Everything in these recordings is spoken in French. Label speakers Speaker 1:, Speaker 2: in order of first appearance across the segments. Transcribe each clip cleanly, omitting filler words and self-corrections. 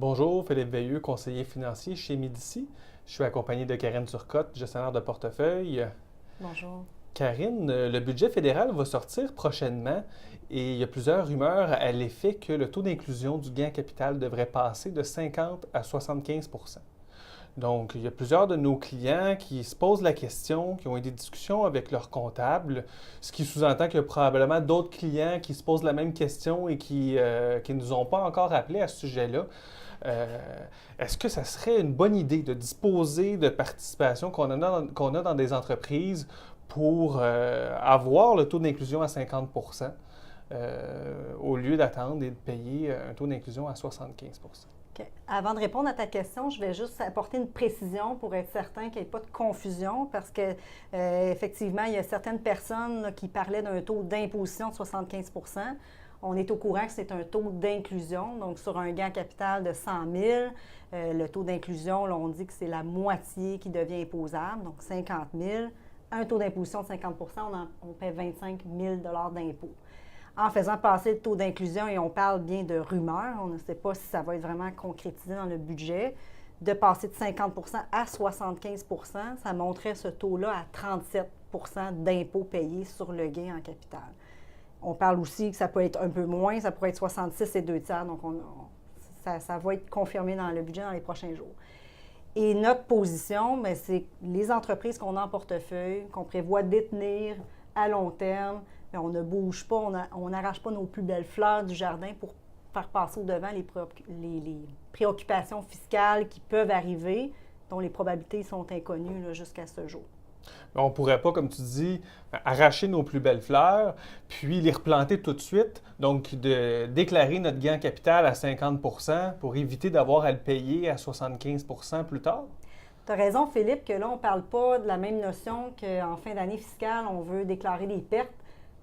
Speaker 1: Bonjour, Philippe Veilleux, conseiller financier chez Médici. Je suis accompagné de Karine Turcotte, gestionnaire de portefeuille.
Speaker 2: Bonjour.
Speaker 1: Karine, le budget fédéral va sortir prochainement et il y a plusieurs rumeurs à l'effet que le taux d'inclusion du gain en capital devrait passer de 50 à 75 Donc, il y a plusieurs de nos clients qui se posent la question, qui ont eu des discussions avec leurs comptables, ce qui sous-entend qu'il y a probablement d'autres clients qui se posent la même question et qui ne nous ont pas encore appelés à ce sujet-là. Euh, Est-ce que ça serait une bonne idée de disposer de participation qu'on a dans des entreprises pour avoir le taux d'inclusion à 50 au lieu d'attendre et de payer un taux d'inclusion à 75
Speaker 2: OK. Avant de répondre à ta question, je vais juste apporter une précision pour être certain qu'il n'y ait pas de confusion parce que, effectivement, il y a certaines personnes là, qui parlaient d'un taux d'imposition de 75. On est au courant que c'est un taux d'inclusion, donc sur un gain en capital de 100 000, le taux d'inclusion, là, on dit que c'est la moitié qui devient imposable, donc 50 000. Un taux d'imposition de 50 on paie 25 000 d'impôt. En faisant passer le taux d'inclusion, et on parle bien de rumeurs, on ne sait pas si ça va être vraiment concrétisé dans le budget, de passer de 50 à 75 ça montrait ce taux-là à 37 d'impôt payé sur le gain en capital. On parle aussi que ça peut être un peu moins, ça pourrait être 66 et 2 tiers, donc ça va être confirmé dans le budget dans les prochains jours. Et notre position, bien, c'est les entreprises qu'on a en portefeuille, qu'on prévoit détenir à long terme, bien, on ne bouge pas, on n'arrache pas nos plus belles fleurs du jardin pour faire passer au devant les préoccupations fiscales qui peuvent arriver, dont les probabilités sont inconnues là, jusqu'à ce jour.
Speaker 1: On ne pourrait pas, comme tu dis, arracher nos plus belles fleurs, puis les replanter tout de suite. Donc, de déclarer notre gain en capital à 50 pour éviter d'avoir à le payer à 75 plus tard.
Speaker 2: Tu as raison, Philippe, que là, on ne parle pas de la même notion qu'en fin d'année fiscale, on veut déclarer des pertes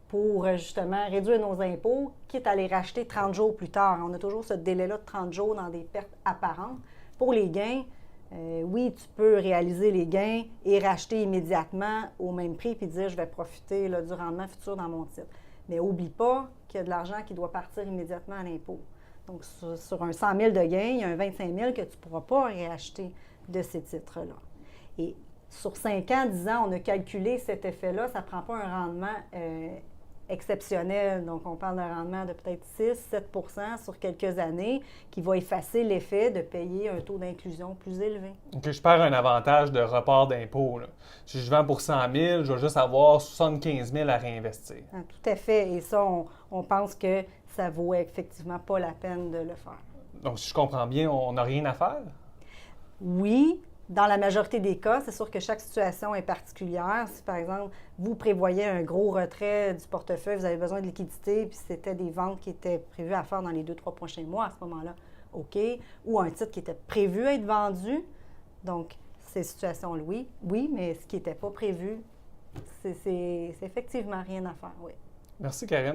Speaker 2: pour justement réduire nos impôts, quitte à les racheter 30 jours plus tard. On a toujours ce délai-là de 30 jours dans des pertes apparentes. Pour les gains, oui, tu peux réaliser les gains et racheter immédiatement au même prix puis dire je vais profiter là, du rendement futur dans mon titre. Mais n'oublie pas qu'il y a de l'argent qui doit partir immédiatement à l'impôt. Donc, sur un 100 000 de gains, il y a un 25 000 que tu ne pourras pas réacheter de ces titres-là. Et sur 5 ans, 10 ans, on a calculé cet effet-là. Ça ne prend pas un rendement exceptionnel. Donc, on parle d'un rendement de peut-être 6-7 sur quelques années qui va effacer l'effet de payer un taux d'inclusion plus élevé.
Speaker 1: Donc, je perds un avantage de report d'impôt. Si je vends pour 100 000, je vais juste avoir 75 000 à réinvestir.
Speaker 2: Ah, tout à fait. Et ça, on pense que ça vaut effectivement pas la peine de le faire.
Speaker 1: Donc, si je comprends bien, on n'a rien à faire?
Speaker 2: Oui, dans la majorité des cas, c'est sûr que chaque situation est particulière. Si, par exemple, vous prévoyez un gros retrait du portefeuille, vous avez besoin de liquidité, puis c'était des ventes qui étaient prévues à faire dans les 2-3 prochains mois à ce moment-là, OK. Ou un titre qui était prévu à être vendu. Donc, ces situations-là, oui, mais ce qui n'était pas prévu, c'est effectivement rien à faire, oui.
Speaker 1: Merci, Karine.